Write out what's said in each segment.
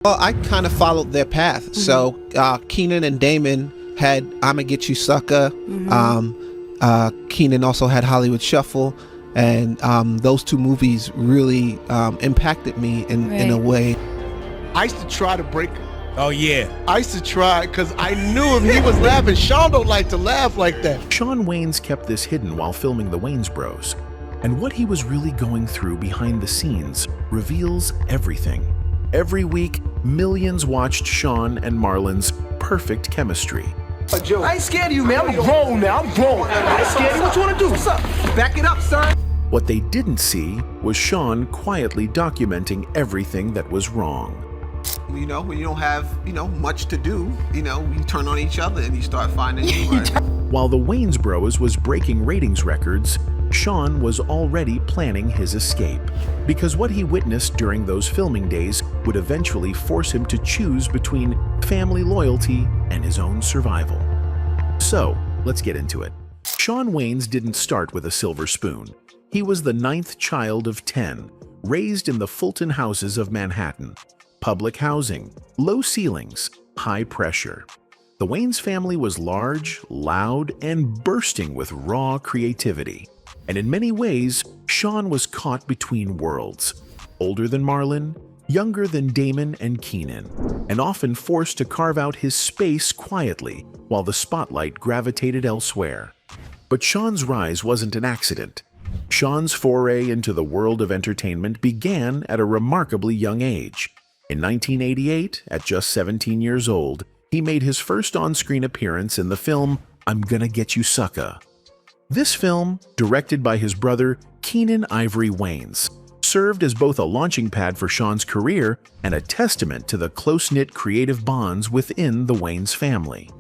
Well, I kind of followed their path. So Keenan and Damon had "I'ma Get You Sucker." Keenan also had "Hollywood Shuffle," and those two movies really impacted me in a way. I used to try to break. Oh yeah. I used to try because I knew if he was laughing, Shawn don't like to laugh like that. Shawn Wayans kept this hidden while filming the Wayans Bros, and what he was really going through behind the scenes reveals everything. Every week, millions watched Shawn and Marlon's perfect chemistry. I ain't scared of you, man. I'm grown now. I'm grown. I ain't scared of you. What you want to do? What's up? Back it up, son. What they didn't see was Shawn quietly documenting everything that was wrong. You know, when you don't have, much to do, you turn on each other and you start finding humor. While the Wayans Bros was breaking ratings records, Shawn was already planning his escape, because what he witnessed during those filming days would eventually force him to choose between family loyalty and his own survival. So, let's get into it. Shawn Wayans didn't start with a silver spoon. He was the 9th child of 10, raised in the Fulton houses of Manhattan. Public housing, low ceilings, high pressure. The Wayans family was large, loud, and bursting with raw creativity. And in many ways, Shawn was caught between worlds. Older than Marlon, younger than Damon and Keenan, and often forced to carve out his space quietly while the spotlight gravitated elsewhere. But Shawn's rise wasn't an accident. Shawn's foray into the world of entertainment began at a remarkably young age. In 1988, at just 17 years old, he made his first on-screen appearance in the film "I'm Gonna Get You Sucker." This film, directed by his brother Keenen Ivory Wayans, served as both a launching pad for Shawn's career and a testament to the close-knit creative bonds within the Wayans family.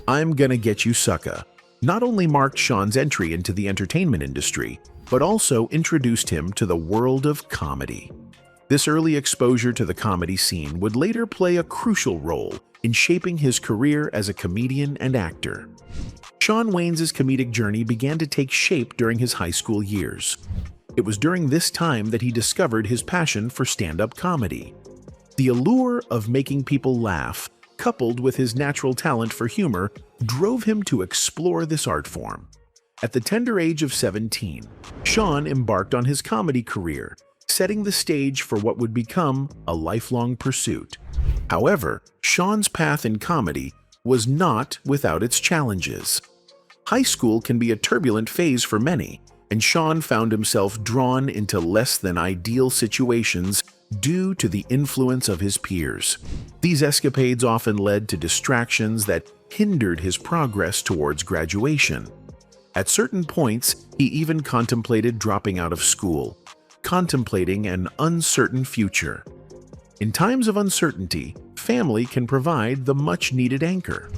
"I'm Gonna Get You Sucker" not only marked Shawn's entry into the entertainment industry, but also introduced him to the world of comedy. This early exposure to the comedy scene would later play a crucial role in shaping his career as a comedian and actor. Shawn Wayans' comedic journey began to take shape during his high school years. It was during this time that he discovered his passion for stand-up comedy. The allure of making people laugh, coupled with his natural talent for humor, drove him to explore this art form. At the tender age of 17, Shawn embarked on his comedy career, setting the stage for what would become a lifelong pursuit. However, Shawn's path in comedy was not without its challenges. High school can be a turbulent phase for many, and Shawn found himself drawn into less than ideal situations due to the influence of his peers. These escapades often led to distractions that hindered his progress towards graduation. At certain points, he even contemplated dropping out of school, contemplating an uncertain future. In times of uncertainty, family can provide the much-needed anchor.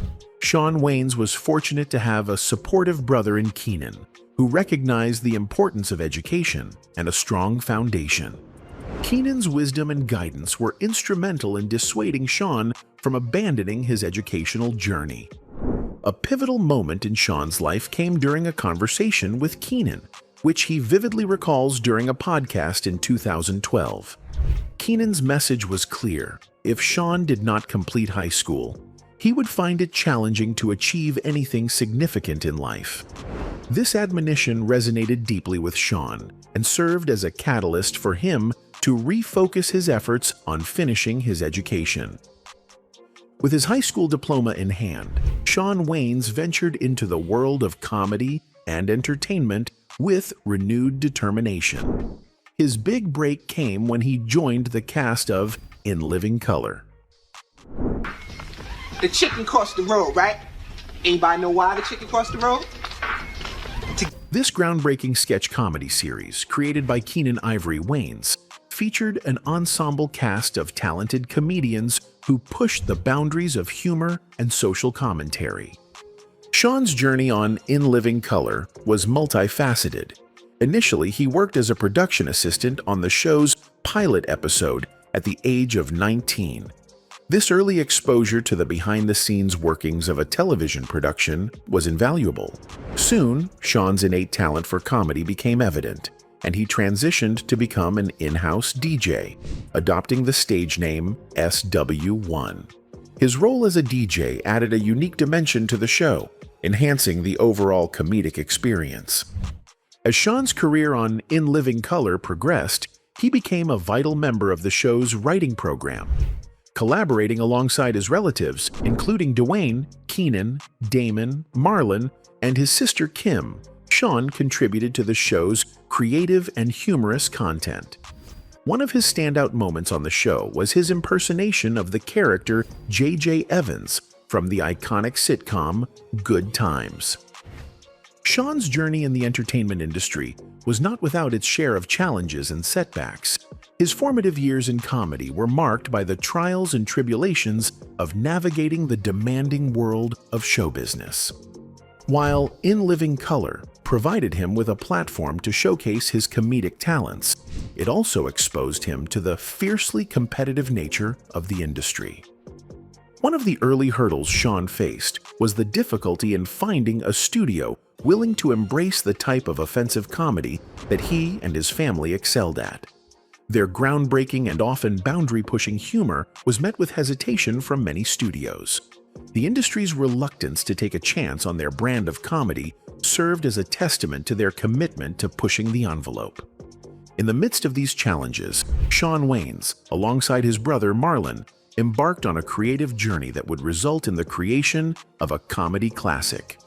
Shawn Wayans was fortunate to have a supportive brother in Keenan, who recognized the importance of education and a strong foundation. Keenan's wisdom and guidance were instrumental in dissuading Shawn from abandoning his educational journey. A pivotal moment in Shawn's life came during a conversation with Keenan, which he vividly recalls during a podcast in 2012. Keenan's message was clear: if Shawn did not complete high school, he would find it challenging to achieve anything significant in life. This admonition resonated deeply with Shawn and served as a catalyst for him to refocus his efforts on finishing his education. With his high school diploma in hand, Shawn Wayans ventured into the world of comedy and entertainment with renewed determination. His big break came when he joined the cast of In Living Color. The chicken crossed the road, right? Anybody know why the chicken crossed the road? This groundbreaking sketch comedy series, created by Keenen Ivory Wayans, featured an ensemble cast of talented comedians who pushed the boundaries of humor and social commentary. Shawn's journey on In Living Color was multifaceted. Initially, he worked as a production assistant on the show's pilot episode at the age of 19. This early exposure to the behind-the-scenes workings of a television production was invaluable. Soon, Shawn's innate talent for comedy became evident, and he transitioned to become an in-house DJ, adopting the stage name SW1. His role as a DJ added a unique dimension to the show, enhancing the overall comedic experience. As Shawn's career on In Living Color progressed, he became a vital member of the show's writing program. Collaborating alongside his relatives, including Dwayne, Keenan, Damon, Marlon, and his sister Kim, Shawn contributed to the show's creative and humorous content. One of his standout moments on the show was his impersonation of the character J.J. Evans from the iconic sitcom Good Times. Shawn's journey in the entertainment industry was not without its share of challenges and setbacks. His formative years in comedy were marked by the trials and tribulations of navigating the demanding world of show business. While In Living Color provided him with a platform to showcase his comedic talents, it also exposed him to the fiercely competitive nature of the industry. One of the early hurdles Shawn faced was the difficulty in finding a studio willing to embrace the type of offensive comedy that he and his family excelled at. Their groundbreaking and often boundary-pushing humor was met with hesitation from many studios. The industry's reluctance to take a chance on their brand of comedy served as a testament to their commitment to pushing the envelope. In the midst of these challenges, Shawn Wayans, alongside his brother Marlon, embarked on a creative journey that would result in the creation of a comedy classic.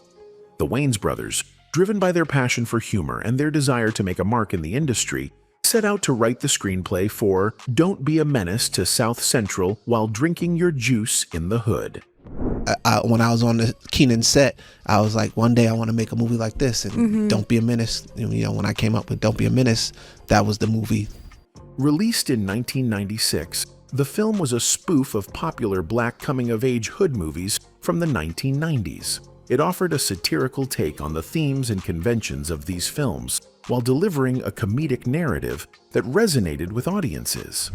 The Wayans brothers, driven by their passion for humor and their desire to make a mark in the industry, set out to write the screenplay for Don't Be a Menace to South Central While Drinking Your Juice in the Hood. When I was on the Keenan set, I was like, one day I want to make a movie like this, and Don't Be a Menace. When I came up with Don't Be a Menace, that was the movie. Released in 1996, the film was a spoof of popular black coming-of-age hood movies from the 1990s. It offered a satirical take on the themes and conventions of these films, while delivering a comedic narrative that resonated with audiences.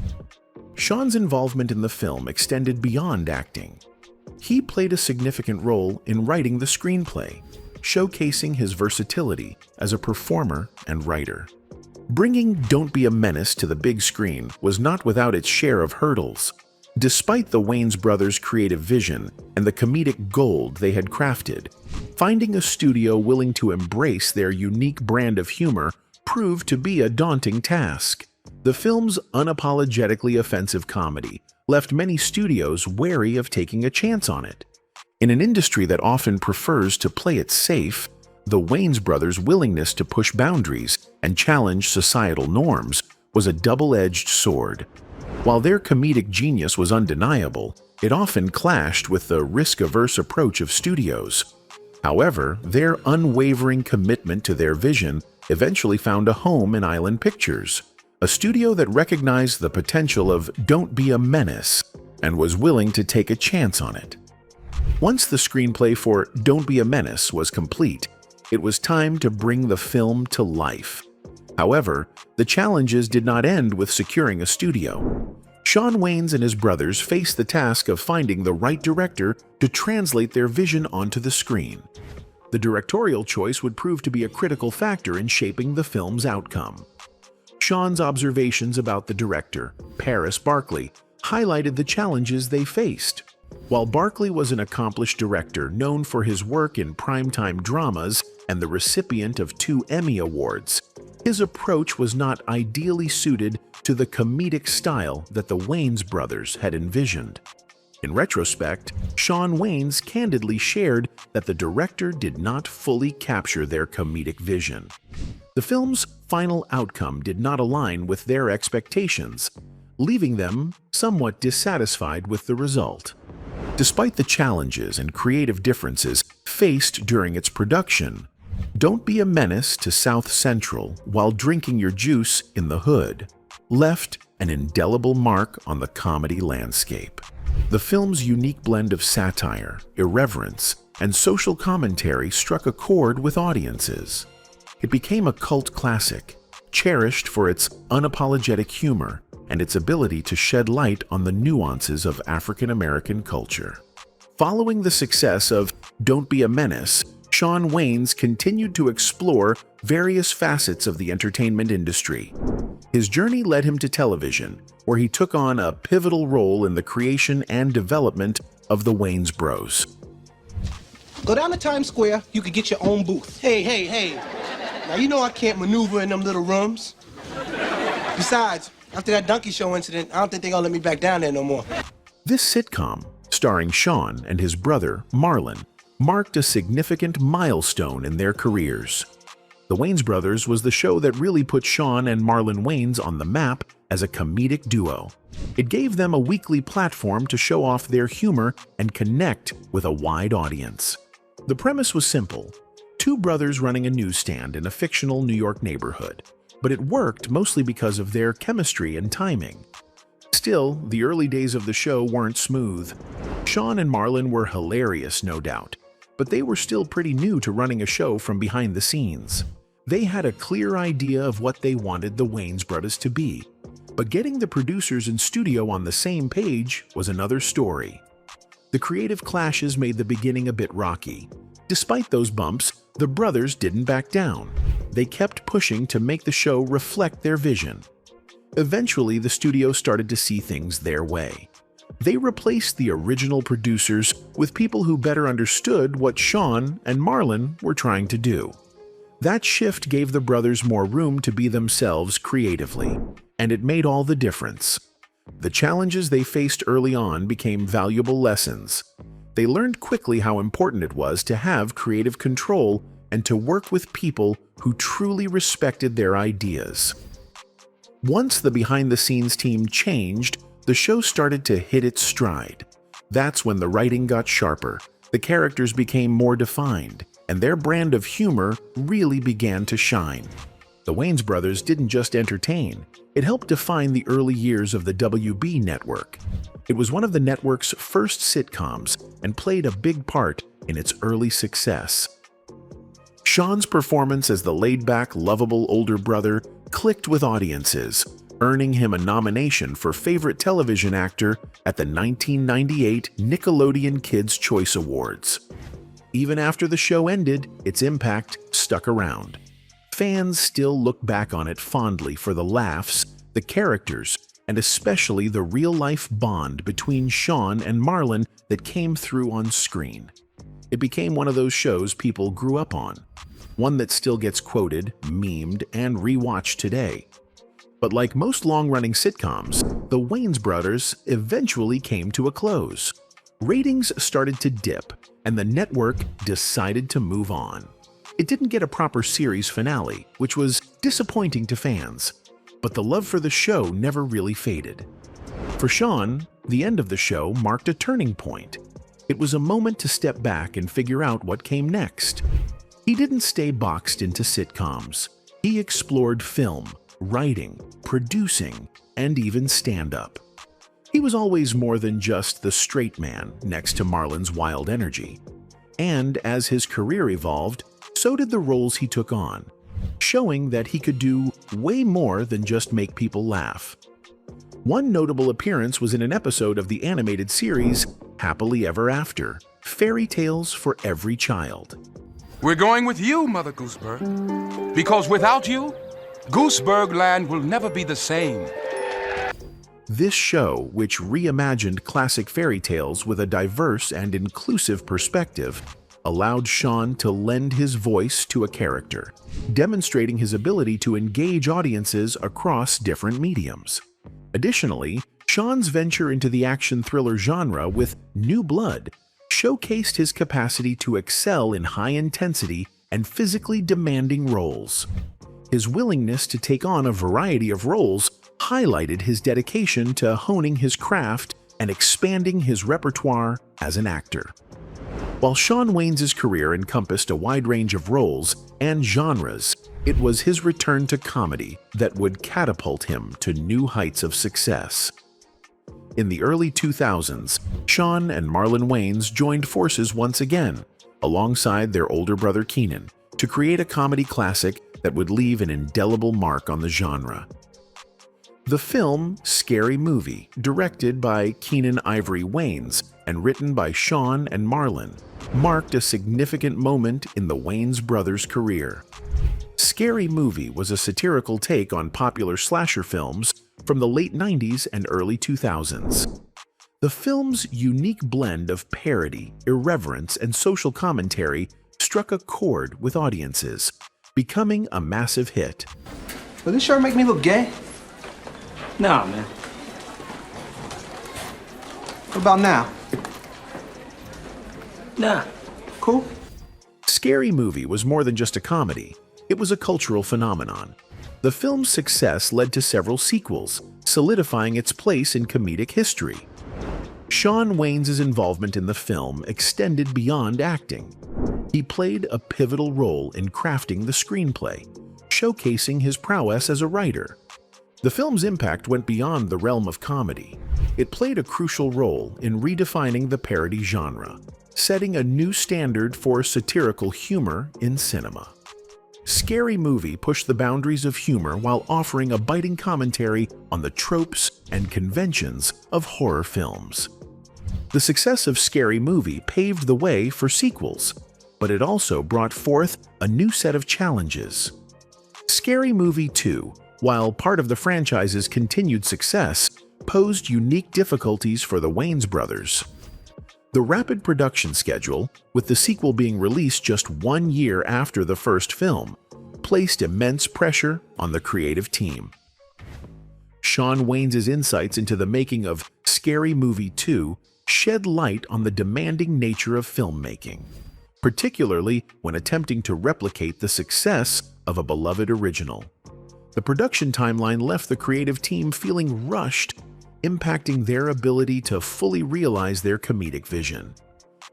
Shawn's involvement in the film extended beyond acting. He played a significant role in writing the screenplay, showcasing his versatility as a performer and writer. Bringing Don't Be a Menace to the big screen was not without its share of hurdles. Despite the Wayans brothers' creative vision and the comedic gold they had crafted, finding a studio willing to embrace their unique brand of humor proved to be a daunting task. The film's unapologetically offensive comedy left many studios wary of taking a chance on it. In an industry that often prefers to play it safe, the Wayans brothers' willingness to push boundaries and challenge societal norms was a double-edged sword. While their comedic genius was undeniable, it often clashed with the risk-averse approach of studios. However, their unwavering commitment to their vision eventually found a home in Island Pictures, a studio that recognized the potential of Don't Be a Menace and was willing to take a chance on it. Once the screenplay for Don't Be a Menace was complete, it was time to bring the film to life. However, the challenges did not end with securing a studio. Shawn Wayans and his brothers faced the task of finding the right director to translate their vision onto the screen. The directorial choice would prove to be a critical factor in shaping the film's outcome. Shawn's observations about the director, Paris Barkley, highlighted the challenges they faced. While Barkley was an accomplished director known for his work in primetime dramas and the recipient of 2 Emmy Awards, his approach was not ideally suited to the comedic style that the Wayans brothers had envisioned. In retrospect, Shawn Wayans candidly shared that the director did not fully capture their comedic vision. The film's final outcome did not align with their expectations, leaving them somewhat dissatisfied with the result. Despite the challenges and creative differences faced during its production, Don't Be a Menace to South Central While Drinking Your Juice in the Hood left an indelible mark on the comedy landscape. The film's unique blend of satire, irreverence, and social commentary struck a chord with audiences. It became a cult classic, cherished for its unapologetic humor and its ability to shed light on the nuances of African American culture. Following the success of Don't Be a Menace, Shawn Wayans continued to explore various facets of the entertainment industry. His journey led him to television, where he took on a pivotal role in the creation and development of the Wayans Bros. Go down to Times Square, you could get your own booth. Hey. Now, you know I can't maneuver in them little rooms. Besides, after that donkey show incident, I don't think they're gonna let me back down there no more. This sitcom, starring Shawn and his brother, Marlon, marked a significant milestone in their careers. The Wayans Brothers was the show that really put Shawn and Marlon Wayans on the map as a comedic duo. It gave them a weekly platform to show off their humor and connect with a wide audience. The premise was simple: two brothers running a newsstand in a fictional New York neighborhood, but it worked mostly because of their chemistry and timing. Still, the early days of the show weren't smooth. Shawn and Marlon were hilarious, no doubt, but they were still pretty new to running a show from behind the scenes. They had a clear idea of what they wanted the Wayans Brothers to be, but getting the producers in studio on the same page was another story. The creative clashes made the beginning a bit rocky. Despite those bumps, the brothers didn't back down. They kept pushing to make the show reflect their vision. Eventually, the studio started to see things their way. They replaced the original producers with people who better understood what Shawn and Marlon were trying to do. That shift gave the brothers more room to be themselves creatively, and it made all the difference. The challenges they faced early on became valuable lessons. They learned quickly how important it was to have creative control and to work with people who truly respected their ideas. Once the behind-the-scenes team changed, the show started to hit its stride. That's when the writing got sharper, the characters became more defined, and their brand of humor really began to shine. The Wayans Brothers didn't just entertain, it helped define the early years of the WB network. It was one of the network's first sitcoms and played a big part in its early success. Shawn's performance as the laid-back, lovable older brother clicked with audiences, earning him a nomination for Favorite Television Actor at the 1998 Nickelodeon Kids' Choice Awards. Even after the show ended, its impact stuck around. Fans still look back on it fondly for the laughs, the characters, and especially the real-life bond between Shawn and Marlon that came through on screen. It became one of those shows people grew up on, one that still gets quoted, memed, and rewatched today. But like most long-running sitcoms, the Wayans Brothers eventually came to a close. Ratings started to dip, and the network decided to move on. It didn't get a proper series finale, which was disappointing to fans, but the love for the show never really faded. For Shawn, the end of the show marked a turning point. It was a moment to step back and figure out what came next. He didn't stay boxed into sitcoms. He explored film, writing, producing, and even stand-up. He was always more than just the straight man next to Marlon's wild energy. And as his career evolved, so did the roles he took on, showing that he could do way more than just make people laugh. One notable appearance was in an episode of the animated series Happily Ever After, Fairy Tales for Every Child. We're going with you, Mother Gooseberg, because without you, Gooseberg Land will never be the same. This show, which reimagined classic fairy tales with a diverse and inclusive perspective, allowed Shawn to lend his voice to a character, demonstrating his ability to engage audiences across different mediums. Additionally, Shawn's venture into the action thriller genre with New Blood showcased his capacity to excel in high-intensity and physically demanding roles. His willingness to take on a variety of roles highlighted his dedication to honing his craft and expanding his repertoire as an actor. While Shawn Wayans' career encompassed a wide range of roles and genres, it was his return to comedy that would catapult him to new heights of success. In the early 2000s, Shawn and Marlon Wayans joined forces once again, alongside their older brother Kenan, to create a comedy classic that would leave an indelible mark on the genre. The film Scary Movie, directed by Keenen Ivory Wayans and written by Shawn and Marlon, marked a significant moment in the Wayans brothers' career. Scary Movie was a satirical take on popular slasher films from the late 90s and early 2000s. The film's unique blend of parody, irreverence, and social commentary struck a chord with audiences, becoming a massive hit. Does this shirt make me look gay? Nah, man. What about now? Nah. Cool? Scary Movie was more than just a comedy. It was a cultural phenomenon. The film's success led to several sequels, solidifying its place in comedic history. Shawn Wayans' involvement in the film extended beyond acting. He played a pivotal role in crafting the screenplay, showcasing his prowess as a writer. The film's impact went beyond the realm of comedy. It played a crucial role in redefining the parody genre, setting a new standard for satirical humor in cinema. Scary Movie pushed the boundaries of humor while offering a biting commentary on the tropes and conventions of horror films. The success of Scary Movie paved the way for sequels, but it also brought forth a new set of challenges. Scary Movie 2, while part of the franchise's continued success, posed unique difficulties for the Wayans brothers. The rapid production schedule, with the sequel being released just 1 year after the first film, placed immense pressure on the creative team. Shawn Wayans' insights into the making of Scary Movie 2 shed light on the demanding nature of filmmaking, particularly when attempting to replicate the success of a beloved original. The production timeline left the creative team feeling rushed, impacting their ability to fully realize their comedic vision.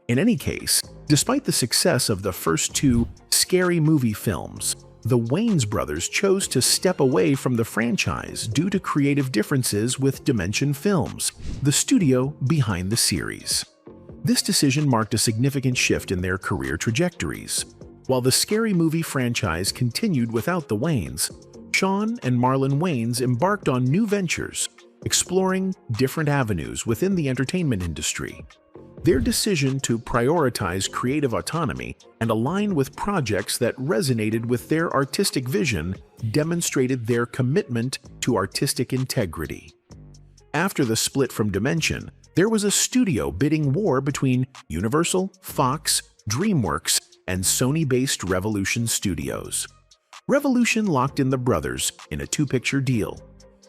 In any case, despite the success of the first 2 Scary Movie films, the Wayans brothers chose to step away from the franchise due to creative differences with Dimension Films, the studio behind the series. This decision marked a significant shift in their career trajectories. While the Scary Movie franchise continued without the Wayans, Shawn and Marlon Wayans embarked on new ventures, exploring different avenues within the entertainment industry. Their decision to prioritize creative autonomy and align with projects that resonated with their artistic vision demonstrated their commitment to artistic integrity. After the split from Dimension, there was a studio bidding war between Universal, Fox, DreamWorks, and Sony-based Revolution Studios. Revolution locked in the brothers in a 2-picture deal.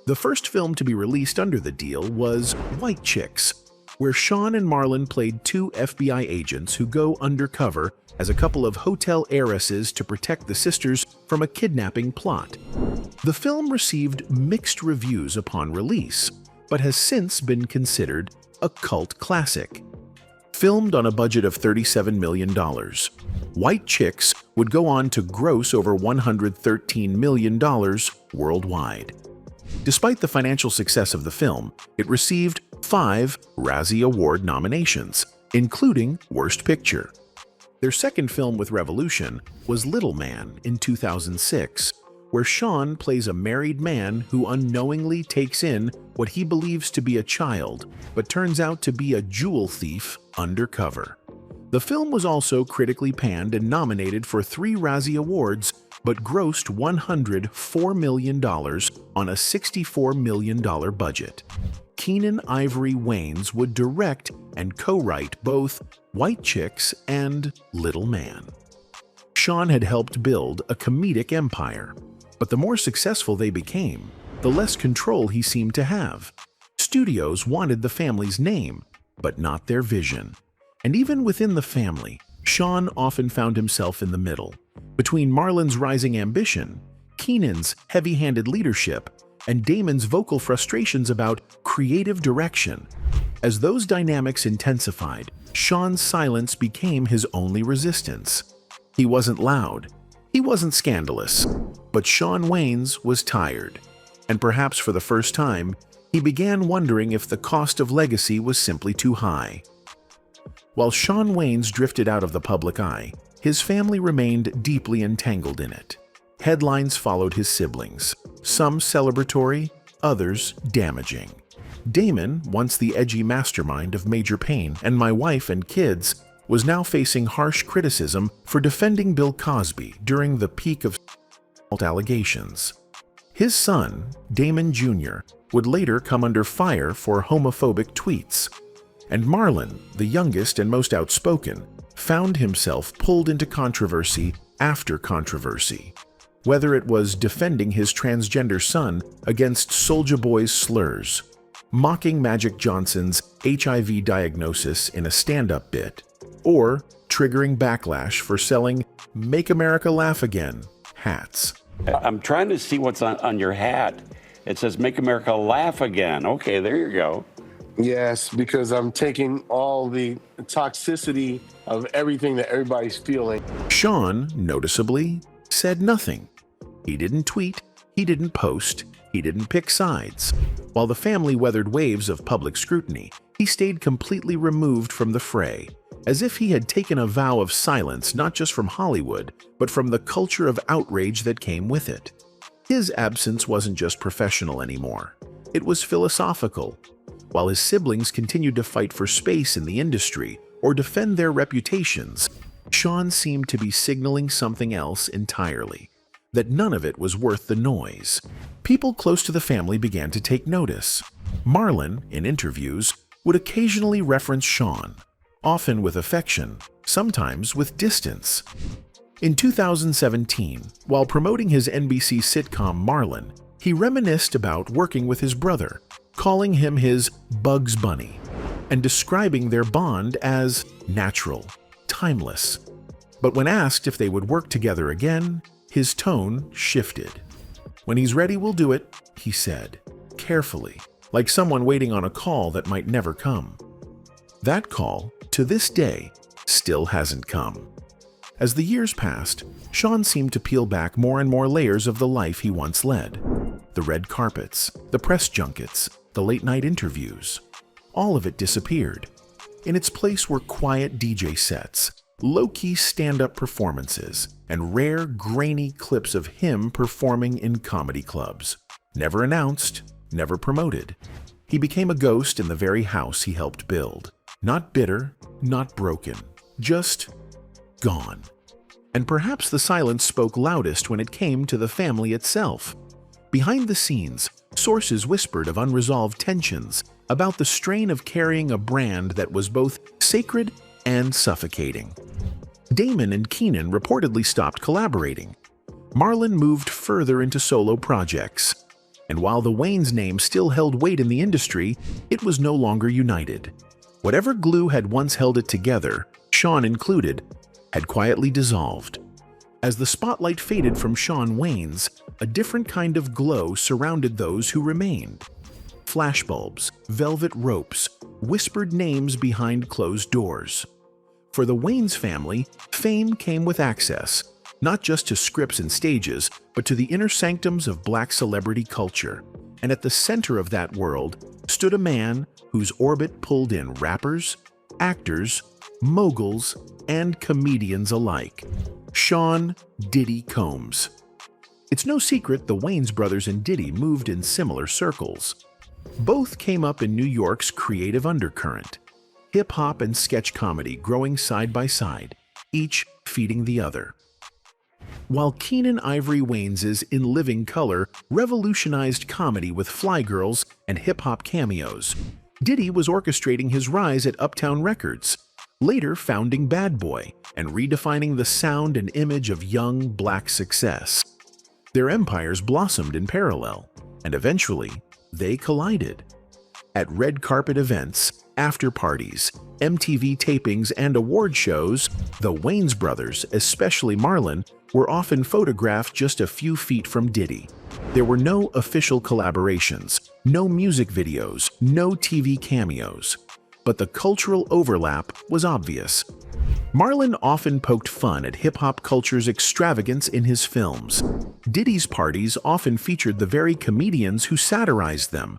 The first film to be released under the deal was White Chicks, where Shawn and Marlon played 2 FBI agents who go undercover as a couple of hotel heiresses to protect the sisters from a kidnapping plot. The film received mixed reviews upon release, but has since been considered a cult classic. Filmed on a budget of $37 million, White Chicks would go on to gross over $113 million worldwide. Despite the financial success of the film, it received 5 Razzie Award nominations, including Worst Picture. Their second film with Revolution was Little Man in 2006, where Shawn plays a married man who unknowingly takes in what he believes to be a child, but turns out to be a jewel thief undercover. The film was also critically panned and nominated for 3 Razzie Awards, but grossed $104 million on a $64 million budget. Keenen Ivory Wayans would direct and co-write both White Chicks and Little Man. Shawn had helped build a comedic empire, but the more successful they became, the less control he seemed to have. Studios wanted the family's name, but not their vision. And even within the family, Shawn often found himself in the middle, between Marlon's rising ambition, Keenan's heavy-handed leadership, and Damon's vocal frustrations about creative direction. As those dynamics intensified, Shawn's silence became his only resistance. He wasn't loud, he wasn't scandalous, but Shawn Wayans was tired, and perhaps for the first time, he began wondering if the cost of legacy was simply too high. While Shawn Wayans drifted out of the public eye, his family remained deeply entangled in it. Headlines followed his siblings, some celebratory, others damaging. Damon, once the edgy mastermind of Major Payne and My Wife and Kids, was now facing harsh criticism for defending Bill Cosby during the peak of allegations. His son, Damon Jr., would later come under fire for homophobic tweets. And Marlon, the youngest and most outspoken, found himself pulled into controversy after controversy. Whether it was defending his transgender son against Soulja Boy's slurs, mocking Magic Johnson's HIV diagnosis in a stand-up bit, or triggering backlash for selling Make America Laugh Again hats. I'm trying to see what's on your hat. It says Make America Laugh Again. Okay, there you go. Yes, because I'm taking all the toxicity of everything that everybody's feeling. Shawn, noticeably, said nothing. He didn't tweet, he didn't post, he didn't pick sides. While the family weathered waves of public scrutiny, he stayed completely removed from the fray, as if he had taken a vow of silence not just from Hollywood, but from the culture of outrage that came with it. His absence wasn't just professional anymore. It was philosophical. While his siblings continued to fight for space in the industry or defend their reputations, Shawn seemed to be signaling something else entirely, that none of it was worth the noise. People close to the family began to take notice. Marlon, in interviews, would occasionally reference Shawn, often with affection, sometimes with distance. In 2017, while promoting his NBC sitcom Marlon, he reminisced about working with his brother, calling him his Bugs Bunny, and describing their bond as natural, timeless. But when asked if they would work together again, his tone shifted. "When he's ready, we'll do it," he said, carefully, like someone waiting on a call that might never come. That call, to this day, still hasn't come. As the years passed, Shawn seemed to peel back more and more layers of the life he once led. The red carpets, the press junkets, the late-night interviews. All of it disappeared. In its place were quiet DJ sets, low-key stand-up performances, and rare, grainy clips of him performing in comedy clubs. Never announced, never promoted. He became a ghost in the very house he helped build. Not bitter, not broken, just gone. And perhaps the silence spoke loudest when it came to the family itself. Behind the scenes, sources whispered of unresolved tensions about the strain of carrying a brand that was both sacred and suffocating. Damon and Keenan reportedly stopped collaborating. Marlon moved further into solo projects. And while the Wayans name still held weight in the industry, it was no longer united. Whatever glue had once held it together, Shawn included, had quietly dissolved. As the spotlight faded from Shawn Wayans, a different kind of glow surrounded those who remained. Flashbulbs, velvet ropes, whispered names behind closed doors. For the Wayans family, fame came with access, not just to scripts and stages, but to the inner sanctums of Black celebrity culture. And at the center of that world stood a man whose orbit pulled in rappers, actors, moguls, and comedians alike. Shawn "Diddy" Combs. It's no secret the Wayans brothers and Diddy moved in similar circles. Both came up in New York's creative undercurrent, hip-hop and sketch comedy growing side by side, each feeding the other. While Keenen Ivory Wayans' In Living Color revolutionized comedy with Fly Girls and hip-hop cameos, Diddy was orchestrating his rise at Uptown Records, later founding Bad Boy and redefining the sound and image of young Black success. Their empires blossomed in parallel, and eventually, they collided. At red carpet events, after parties, MTV tapings, and award shows, the Wayans brothers, especially Marlon, were often photographed just a few feet from Diddy. There were no official collaborations, no music videos, no TV cameos. But the cultural overlap was obvious. Marlon often poked fun at hip-hop culture's extravagance in his films. Diddy's parties often featured the very comedians who satirized them.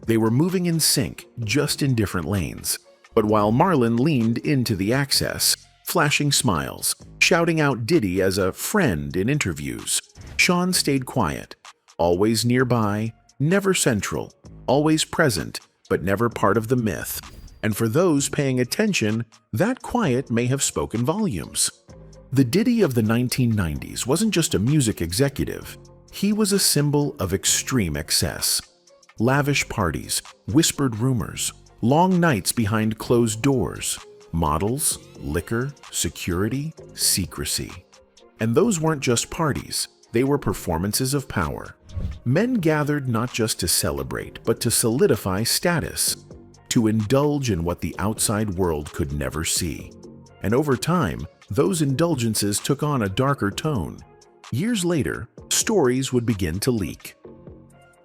They were moving in sync, just in different lanes. But while Marlon leaned into the access, flashing smiles, shouting out Diddy as a friend in interviews, Shawn stayed quiet, always nearby, never central, always present, but never part of the myth. And for those paying attention, that quiet may have spoken volumes. The Diddy of the 1990s wasn't just a music executive. He was a symbol of extreme excess. Lavish parties, whispered rumors, long nights behind closed doors, models, liquor, security, secrecy. And those weren't just parties, they were performances of power. Men gathered not just to celebrate, but to solidify status, to indulge in what the outside world could never see. And over time, those indulgences took on a darker tone. Years later, stories would begin to leak.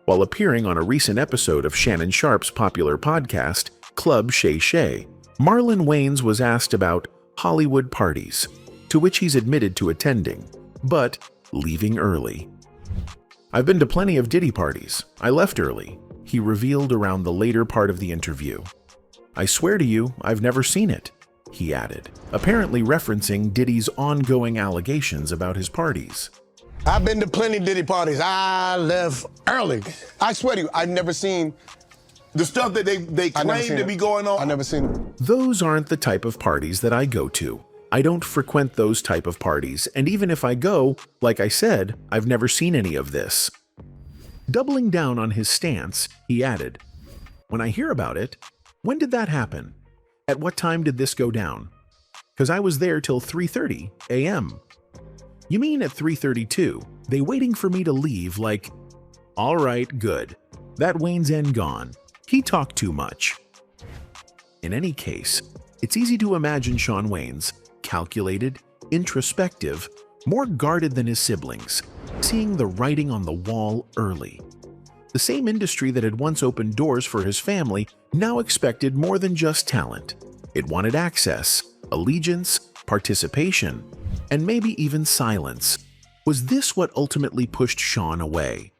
While appearing on a recent episode of Shannon Sharpe's popular podcast, Club Shay Shay, Marlon Wayans was asked about Hollywood parties, to which he's admitted to attending, but leaving early. "I've been to plenty of Diddy parties. I left early," he revealed around the later part of the interview. "I swear to you, I've never seen it," he added, apparently referencing Diddy's ongoing allegations about his parties. "I've been to plenty Diddy parties. I left early. I swear to you, I've never seen the stuff that they claim to be going on. I've never seen it." Those aren't the type of parties that I go to. I don't frequent those type of parties, and even if I go, like I said, I've never seen any of this. Doubling down on his stance, he added, "When I hear about it, when did that happen? At what time did this go down? Because I was there till 3:30 a.m. You mean at 3:32, they waiting for me to leave like, all right, good. That Wayne's end gone. He talked too much." In any case, it's easy to imagine Shawn Wayans, calculated, introspective, more guarded than his siblings, seeing the writing on the wall early. The same industry that had once opened doors for his family now expected more than just talent. It wanted access, allegiance, participation, and maybe even silence. Was this what ultimately pushed Shawn away?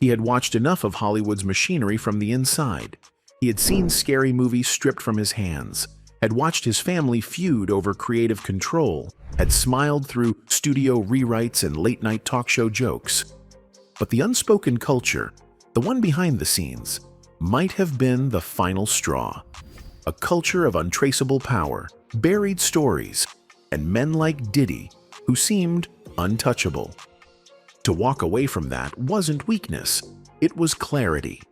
He had watched enough of Hollywood's machinery from the inside. He had seen scary movies stripped from his hands, had watched his family feud over creative control, had smiled through studio rewrites and late-night talk show jokes. But the unspoken culture, the one behind the scenes, might have been the final straw. A culture of untraceable power, buried stories, and men like Diddy who seemed untouchable. To walk away from that wasn't weakness, it was clarity.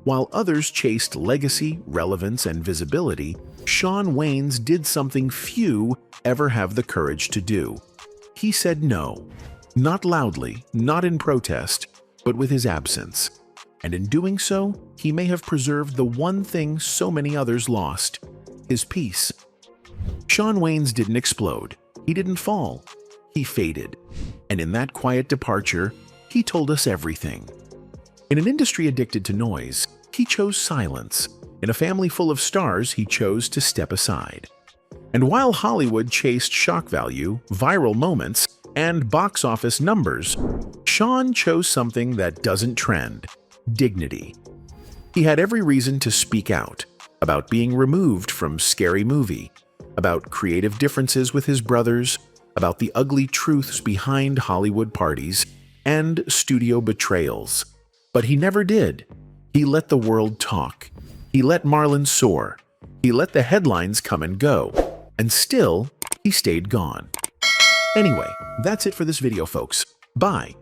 While others chased legacy, relevance, and visibility, Shawn Wayans did something few ever have the courage to do. He said no, not loudly, not in protest, but with his absence. And in doing so, he may have preserved the one thing so many others lost, his peace. Shawn Wayans didn't explode, he didn't fall, he faded. And in that quiet departure, he told us everything. In an industry addicted to noise, he chose silence. In a family full of stars, he chose to step aside. And while Hollywood chased shock value, viral moments, and box office numbers, Shawn chose something that doesn't trend: dignity. He had every reason to speak out about being removed from Scary Movie, about creative differences with his brothers, about the ugly truths behind Hollywood parties, and studio betrayals. But he never did. He let the world talk. He let Marlon soar. He let the headlines come and go. And still, he stayed gone. Anyway, that's it for this video, folks. Bye.